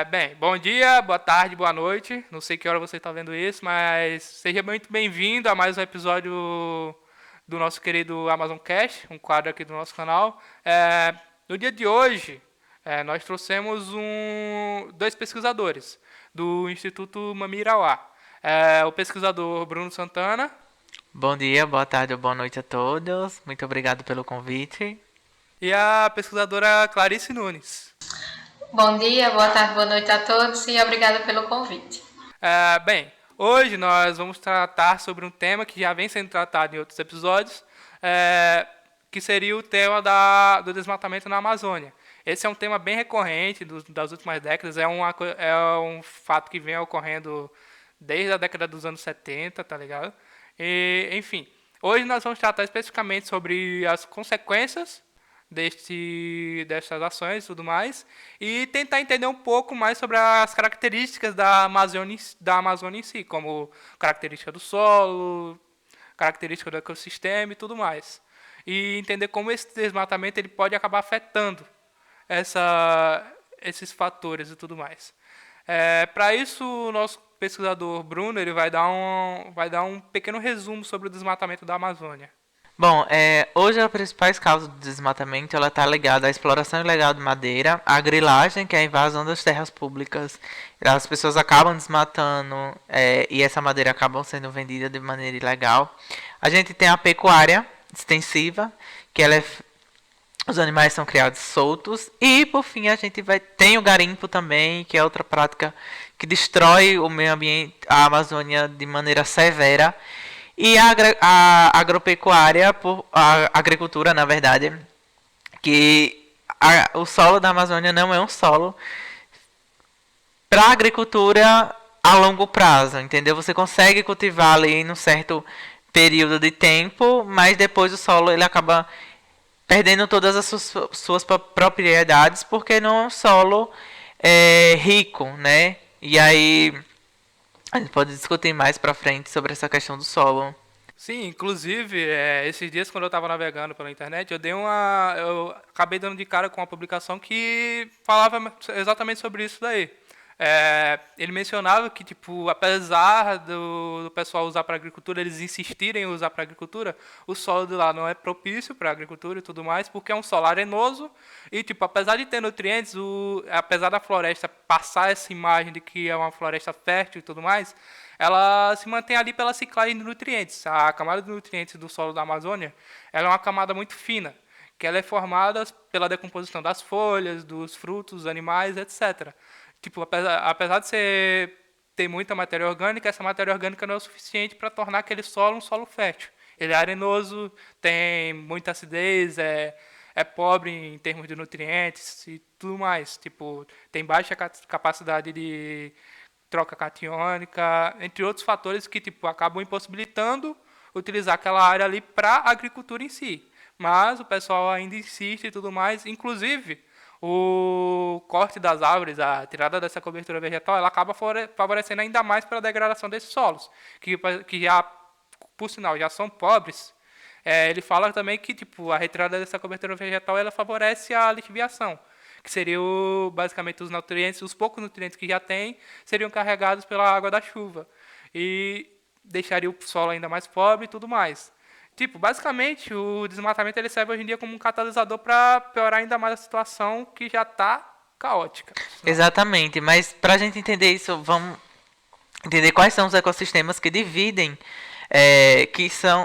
Bem, bom dia, boa tarde, boa noite. Não sei que hora você está vendo isso, mas seja muito bem-vindo a mais um episódio do nosso querido Amazon Cash, um quadro aqui do nosso canal. No dia de hoje, nós trouxemos dois pesquisadores do Instituto Mamirauá. O pesquisador Bruno Santana. Bom dia, boa tarde ou boa noite a todos. Muito obrigado pelo convite. E a pesquisadora Clarice Nunes. Bom dia, boa tarde, boa noite a todos e obrigada pelo convite. Bem, hoje nós vamos tratar sobre um tema que já vem sendo tratado em outros episódios, que seria o tema do desmatamento na Amazônia. Esse é um tema bem recorrente das últimas décadas, é um fato que vem ocorrendo desde a década dos anos 70, tá ligado? E, enfim, hoje nós vamos tratar especificamente sobre as consequências dessas ações e tudo mais, e tentar entender um pouco mais sobre as características da Amazônia em si, como característica do solo, característica do ecossistema e tudo mais. E entender como esse desmatamento ele pode acabar afetando esses fatores e tudo mais. Para isso, o nosso pesquisador Bruno ele vai dar um pequeno resumo sobre o desmatamento da Amazônia. Bom, hoje a principais causas do desmatamento ela está ligada à exploração ilegal de madeira, à grilagem, que é a invasão das terras públicas. As pessoas acabam desmatando e essa madeira acaba sendo vendida de maneira ilegal. A gente tem a pecuária extensiva, que os animais são criados soltos. E, por fim, a gente tem o garimpo também, que é outra prática que destrói o meio ambiente, a Amazônia de maneira severa. E a agropecuária, a agricultura, na verdade, que o solo da Amazônia não é um solo para agricultura a longo prazo, entendeu? Você consegue cultivar ali num certo período de tempo, mas depois o solo ele acaba perdendo todas as suas propriedades porque não é um solo rico, né? E aí a gente pode discutir mais pra frente sobre essa questão do solo. Sim, inclusive, esses dias quando eu estava navegando pela internet, eu acabei dando de cara com uma publicação que falava exatamente sobre isso daí. Ele mencionava que, tipo, apesar do pessoal usar para agricultura, eles insistirem em usar para agricultura, o solo de lá não é propício para agricultura e tudo mais, porque é um solo arenoso e, tipo, apesar de ter nutrientes, apesar da floresta passar essa imagem de que é uma floresta fértil e tudo mais, ela se mantém ali pela ciclagem de nutrientes. A camada de nutrientes do solo da Amazônia, ela é uma camada muito fina, que ela é formada pela decomposição das folhas, dos frutos, dos animais, etc. Tipo, apesar de ter muita matéria orgânica, essa matéria orgânica não é o suficiente para tornar aquele solo um solo fértil. Ele é arenoso, tem muita acidez, é pobre em termos de nutrientes e tudo mais. Tipo, tem baixa capacidade de troca catiônica, entre outros fatores que tipo, acabam impossibilitando utilizar aquela área ali para a agricultura em si. Mas o pessoal ainda insiste e tudo mais. Inclusive, o corte das árvores, a tirada dessa cobertura vegetal, ela acaba favorecendo ainda mais para a degradação desses solos, que já, por sinal, já são pobres. Ele fala também que tipo, a retirada dessa cobertura vegetal ela favorece a lixiviação, que seriam basicamente os nutrientes, os poucos nutrientes que já tem, seriam carregados pela água da chuva e deixaria o solo ainda mais pobre e tudo mais. Tipo, basicamente, o desmatamento ele serve hoje em dia como um catalisador para piorar ainda mais a situação que já está caótica. Exatamente, mas para a gente entender isso, vamos entender quais são os ecossistemas que dividem,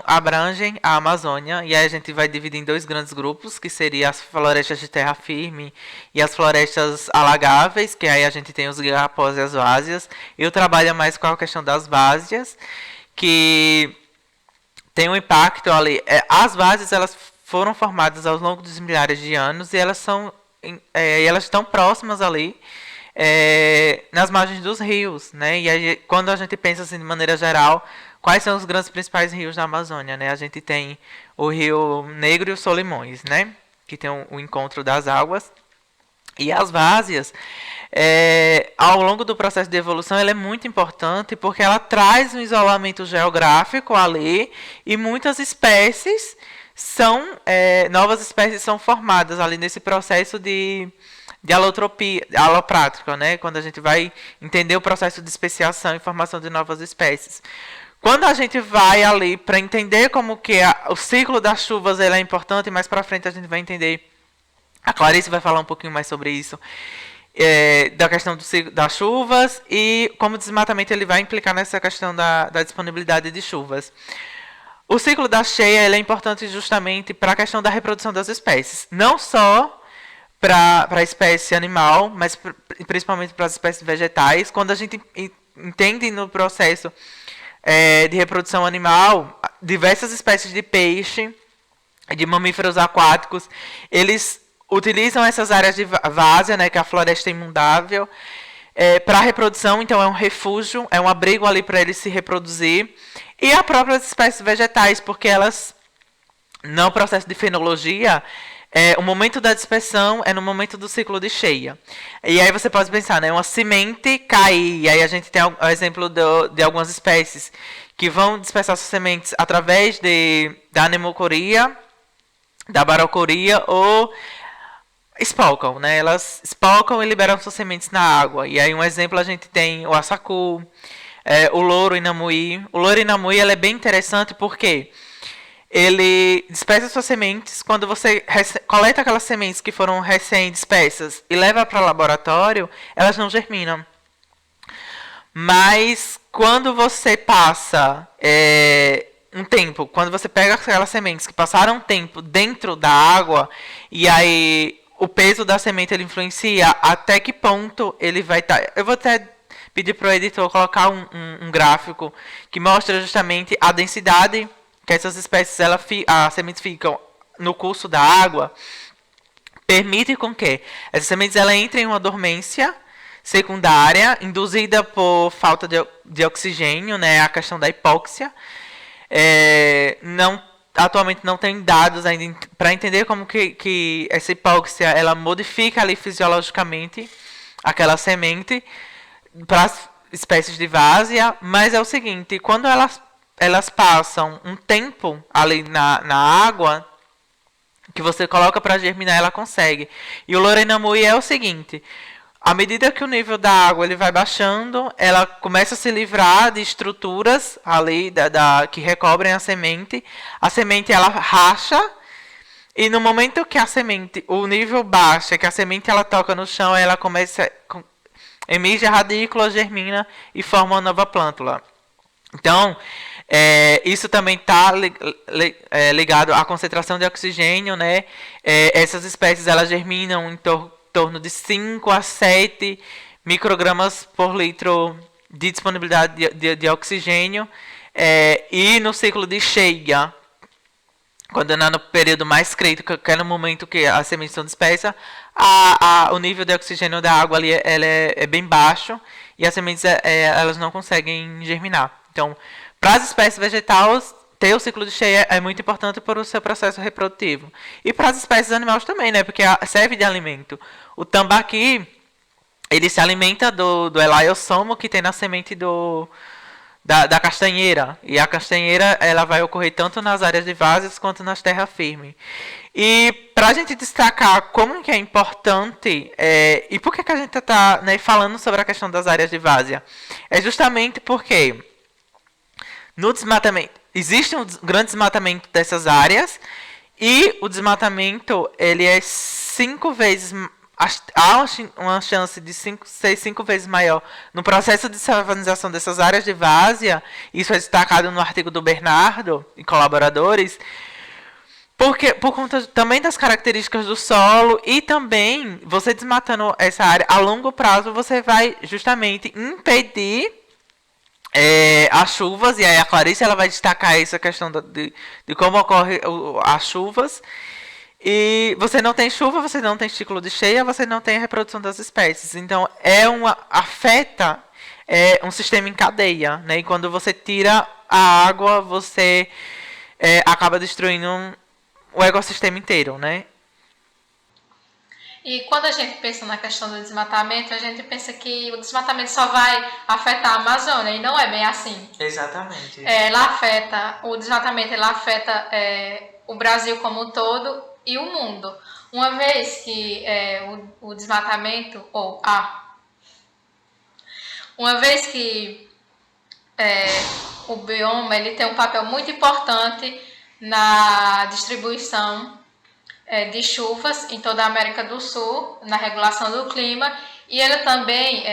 abrangem a Amazônia, e aí a gente vai dividir em dois grandes grupos, que seriam as florestas de terra firme e as florestas alagáveis, que aí a gente tem os igarapós e as vásias. Eu trabalho mais com a questão das vásias, que tem um impacto ali. As vásias elas foram formadas ao longo dos milhares de anos e elas estão próximas ali nas margens dos rios, né? E aí, quando a gente pensa assim de maneira geral, quais são os grandes principais rios da Amazônia, né? A gente tem o Rio Negro e o Solimões, né? Que tem o encontro das águas. E as vásias, ao longo do processo de evolução, ela é muito importante porque ela traz um isolamento geográfico ali e muitas espécies novas espécies são formadas ali nesse processo de alotropia, aloprática, né? Quando a gente vai entender o processo de especiação e formação de novas espécies. Quando a gente vai ali para entender como que o ciclo das chuvas ele é importante, mais para frente a gente vai entender, a Clarice vai falar um pouquinho mais sobre isso, da questão do ciclo das chuvas e como o desmatamento ele vai implicar nessa questão da disponibilidade de chuvas. O ciclo da cheia ele é importante justamente para a questão da reprodução das espécies, não só para a espécie animal, mas principalmente para as espécies vegetais. Quando a gente entende no processo de reprodução animal, diversas espécies de peixe, de mamíferos aquáticos, eles utilizam essas áreas de várzea, né, que é a floresta imundável, para a reprodução. Então é um refúgio, é um abrigo ali para eles se reproduzir. E as próprias espécies vegetais, porque elas, no processo de fenologia, o momento da dispersão é no momento do ciclo de cheia. E aí você pode pensar, né, uma semente cair, e aí a gente tem o exemplo de algumas espécies que vão dispersar suas sementes através da anemocoria, da barocoria ou espalcam, né? Elas espalcam e liberam suas sementes na água. E aí um exemplo a gente tem o assacu, o louro inamuí. O louro inamuí ele é bem interessante porque ele dispersa suas sementes. Quando você coleta aquelas sementes que foram recém-dispersas e leva para o laboratório, elas não germinam. Mas quando você passa um tempo, quando você pega aquelas sementes que passaram um tempo dentro da água, e aí o peso da semente ele influencia até que ponto ele vai estar. Eu vou até pedir para o editor colocar um gráfico que mostra justamente a densidade que essas espécies, as sementes ficam no curso da água, permite com que essas sementes ela entrem em uma dormência secundária, induzida por falta de oxigênio, né, a questão da hipóxia. Atualmente não tem dados ainda para entender como que essa hipóxia ela modifica ali fisiologicamente aquela semente para as espécies de várzea, mas é o seguinte, quando elas passam um tempo ali na água, que você coloca para germinar, ela consegue. E o Lorenamui é o seguinte, à medida que o nível da água ele vai baixando, ela começa a se livrar de estruturas ali que recobrem a semente ela racha, e no momento que o nível baixa, que a semente ela toca no chão, ela começa emite a radícula, germina e forma uma nova plântula. Então, isso também está ligado à concentração de oxigênio, né? Essas espécies elas germinam em torno de 5 a 7 microgramas por litro de disponibilidade de oxigênio. E no ciclo de cheia, quando é no período mais crítico, que é no momento que as sementes são dispersas, o nível de oxigênio da água ali é bem baixo e as sementes elas não conseguem germinar. Então, para as espécies vegetais, ter o ciclo de cheia é muito importante para o seu processo reprodutivo. E para as espécies animais também, né? Porque serve de alimento. O tambaqui, ele se alimenta do elaiosomo que tem na semente da castanheira. E a castanheira ela vai ocorrer tanto nas áreas de várzeas quanto nas terras firmes. E para a gente destacar como que é importante, e por que a gente está, né, falando sobre a questão das áreas de várzea, é justamente porque no desmatamento existe um grande desmatamento dessas áreas e o desmatamento ele é 5 vezes, há uma chance de ser 5 vezes maior no processo de savanização dessas áreas de várzea. Isso é destacado no artigo do Bernardo e colaboradores, porque por conta também das características do solo, e também você desmatando essa área a longo prazo você vai justamente impedir as chuvas. E aí a Clarice ela vai destacar essa questão de como ocorre as chuvas. E você não tem chuva, você não tem ciclo de cheia, você não tem a reprodução das espécies. Então afeta um sistema em cadeia, né? E quando você tira a água, você acaba destruindo o ecossistema inteiro, né? E quando a gente pensa na questão do desmatamento, a gente pensa que o desmatamento só vai afetar a Amazônia, e não é bem assim. Exatamente. O desmatamento afeta o Brasil como um todo, e o mundo. Uma vez que o desmatamento, uma vez que o bioma ele tem um papel muito importante na distribuição de chuvas em toda a América do Sul, na regulação do clima, e ele também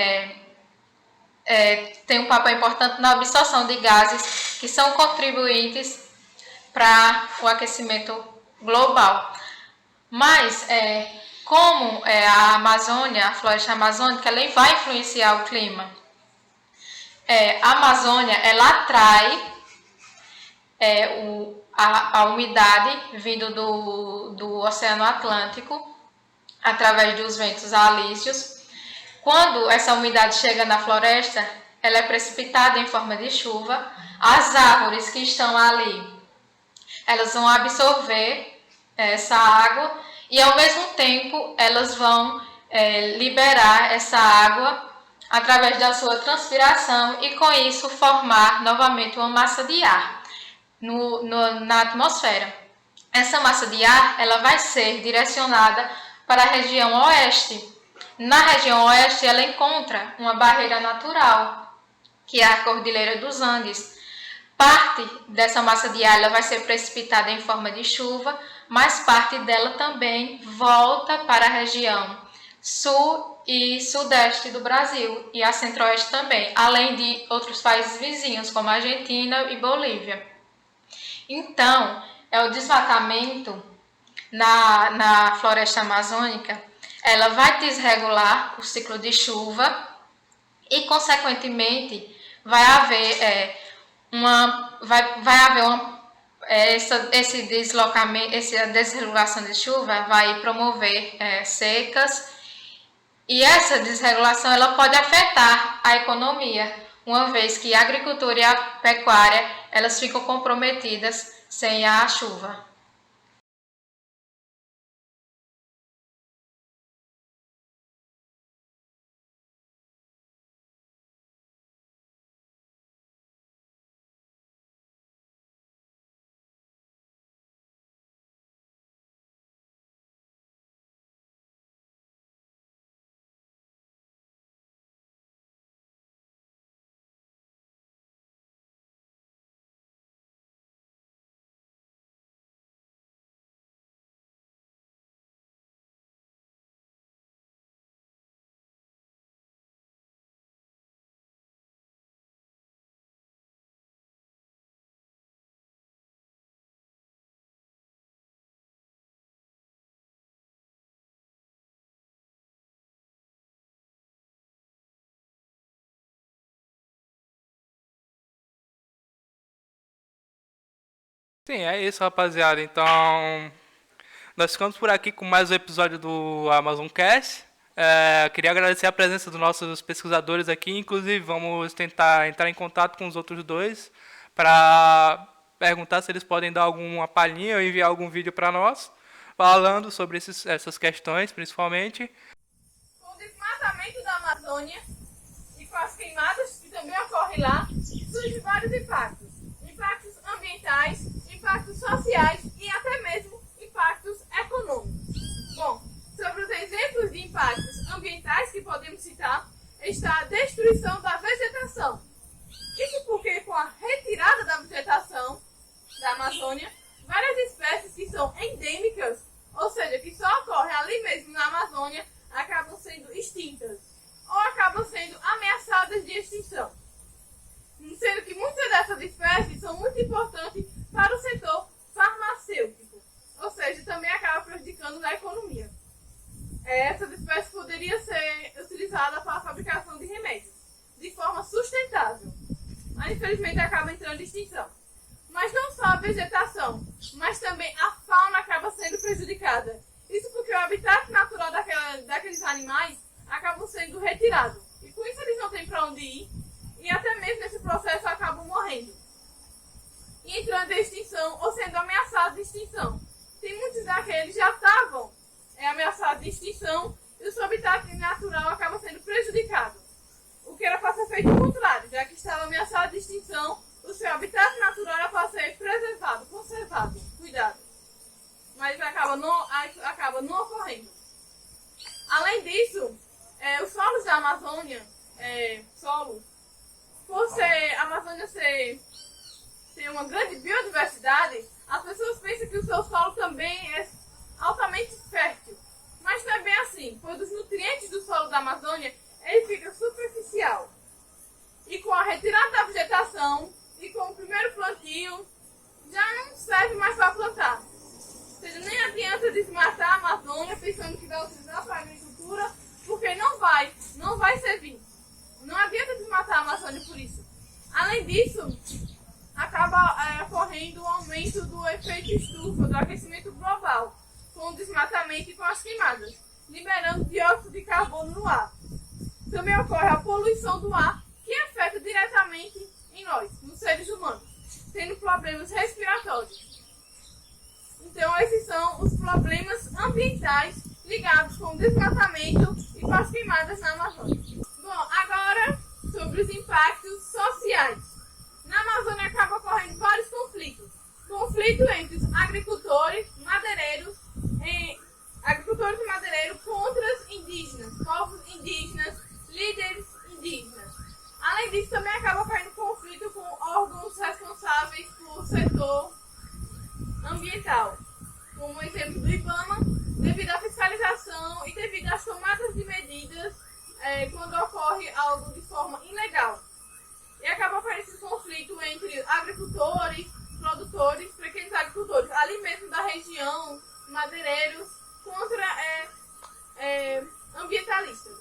tem um papel importante na absorção de gases que são contribuintes para o aquecimento global. Mas, como a Amazônia, a floresta amazônica, ela vai influenciar o clima. A Amazônia, ela atrai a umidade vindo do Oceano Atlântico através dos ventos alísios. Quando essa umidade chega na floresta, ela é precipitada em forma de chuva. As árvores que estão ali, elas vão absorver essa água e ao mesmo tempo elas vão liberar essa água através da sua transpiração e com isso formar novamente uma massa de ar na atmosfera. Essa massa de ar ela vai ser direcionada para a região oeste. Na região oeste ela encontra uma barreira natural, que é a Cordilheira dos Andes. Parte dessa massa de ar ela vai ser precipitada em forma de chuva, mas parte dela também volta para a região sul e sudeste do Brasil e a centro-oeste também, além de outros países vizinhos como Argentina e Bolívia. Então, o desmatamento na floresta amazônica, ela vai desregular o ciclo de chuva e, consequentemente, vai haver esse deslocamento, essa desregulação de chuva vai promover secas, e essa desregulação ela pode afetar a economia, uma vez que a agricultura e a pecuária elas ficam comprometidas sem a chuva. Sim, é isso, rapaziada. Então, nós ficamos por aqui com mais um episódio do AmazonCast. Queria agradecer a presença dos nossos pesquisadores aqui. Inclusive, vamos tentar entrar em contato com os outros dois para perguntar se eles podem dar alguma palhinha ou enviar algum vídeo para nós, falando sobre essas questões, principalmente. Com o desmatamento da Amazônia e com as queimadas que também ocorrem lá, surgem vários impactos. Impactos ambientais, impactos sociais e até mesmo impactos econômicos. Bom, sobre os exemplos de impactos ambientais que podemos citar, está a destruição da vegetação. Isso porque com a retirada da vegetação da Amazônia, várias espécies que são endêmicas, ou seja, que só ocorrem ali mesmo na Amazônia, acabam sendo extintas ou acabam sendo ameaçadas de extinção. Sendo que muitas dessas espécies são muito importantes para o setor farmacêutico, ou seja, também acaba prejudicando na economia. Essas espécies poderiam ser utilizadas para a fabricação de remédios, de forma sustentável, mas infelizmente acaba entrando em extinção. Mas não só a vegetação, mas também a fauna acaba sendo prejudicada. Isso porque o habitat natural daqueles animais acaba sendo retirado. E com isso eles não têm para onde ir, e até mesmo nesse processo acabam morrendo e entrando em extinção ou sendo ameaçados de extinção. Tem muitos daqueles já estavam ameaçados de extinção e o seu habitat natural acaba sendo prejudicado. O que era para ser feito o contrário, já que estava ameaçado de extinção, o seu habitat natural era para ser preservado, conservado, cuidado. mas acaba não ocorrendo. Além disso, os solos da Amazônia, a Amazônia ter uma grande biodiversidade, as pessoas pensam que o seu solo também é altamente fértil. Mas também assim, pois os nutrientes do solo da Amazônia, ele fica superficial. E com a retirada da vegetação e com o primeiro plantio, já não serve mais para plantar. Ou seja, nem adianta desmatar a Amazônia pensando que vai utilizar para a agricultura, porque não vai servir. Não adianta desmatar a Amazônia por isso. Além disso, acaba ocorrendo o aumento do efeito estufa, do aquecimento global, com o desmatamento e com as queimadas, liberando dióxido de carbono no ar. Também ocorre a poluição do ar, que afeta diretamente em nós, nos seres humanos, tendo problemas respiratórios. Então, esses são os problemas ambientais ligados com o desmatamento e com as queimadas na Amazônia. Bom, agora sobre os impactos sociais. Na Amazônia acaba ocorrendo vários conflitos. Conflito entre os agricultores, madeireiros contra os indígenas, povos indígenas, líderes indígenas. Além disso, também acaba ocorrendo conflito com órgãos responsáveis por setor ambiental, como o exemplo do IBAMA, devido à fiscalização e devido às tomadas de medidas quando ocorre algo de forma ilegal. E acaba ocorrendo esse conflito entre agricultores, produtores, pequenos agricultores, ali mesmo da região, madeireiros, contra ambientalistas.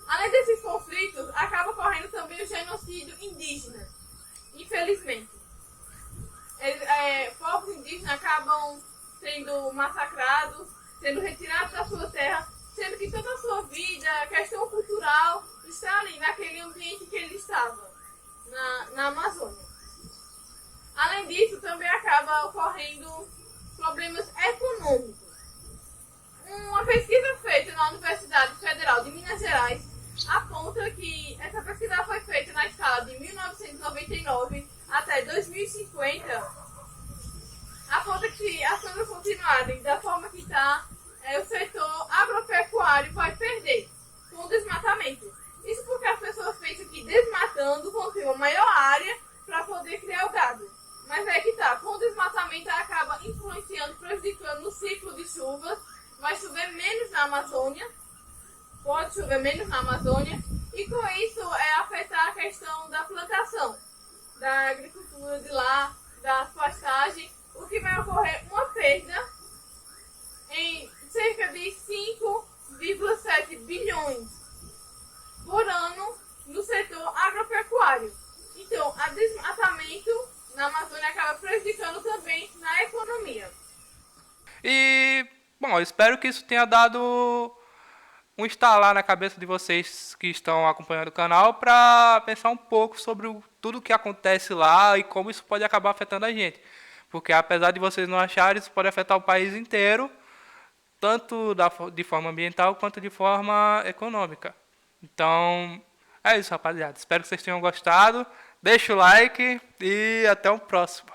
Além desses conflitos, acaba ocorrendo também o genocídio indígena, infelizmente. Povos indígenas acabam sendo massacrados, sendo retirados da sua terra, sendo que toda a sua vida, a questão cultural, está ali, naquele ambiente que ele estava, na Amazônia. Além disso, também acaba ocorrendo problemas econômicos. Uma pesquisa feita na Universidade Federal de Minas Gerais aponta que essa pesquisa foi feita na escala de 1999 até 2050, aponta que se as coisas continuarem da forma que está, o setor agropecuário vai perder com o desmatamento. Isso porque as pessoas pensam que desmatando vão ter uma maior área para poder criar o gado. Mas é que tá, com o desmatamento acaba influenciando, prejudicando no ciclo de chuvas, vai chover menos na Amazônia, pode chover menos na Amazônia, e com isso afetar a questão da plantação, da agricultura de lá, da pastagem, o que vai ocorrer uma perda em cerca de 5,7 bilhões por ano no setor agropecuário. Então, o desmatamento na Amazônia acaba prejudicando também na economia. E, bom, eu espero que isso tenha dado um estalar na cabeça de vocês que estão acompanhando o canal para pensar um pouco sobre tudo o que acontece lá e como isso pode acabar afetando a gente. Porque apesar de vocês não acharem, isso pode afetar o país inteiro, tanto de forma ambiental quanto de forma econômica. Então, é isso, rapaziada. Espero que vocês tenham gostado. Deixa o like e até o próximo.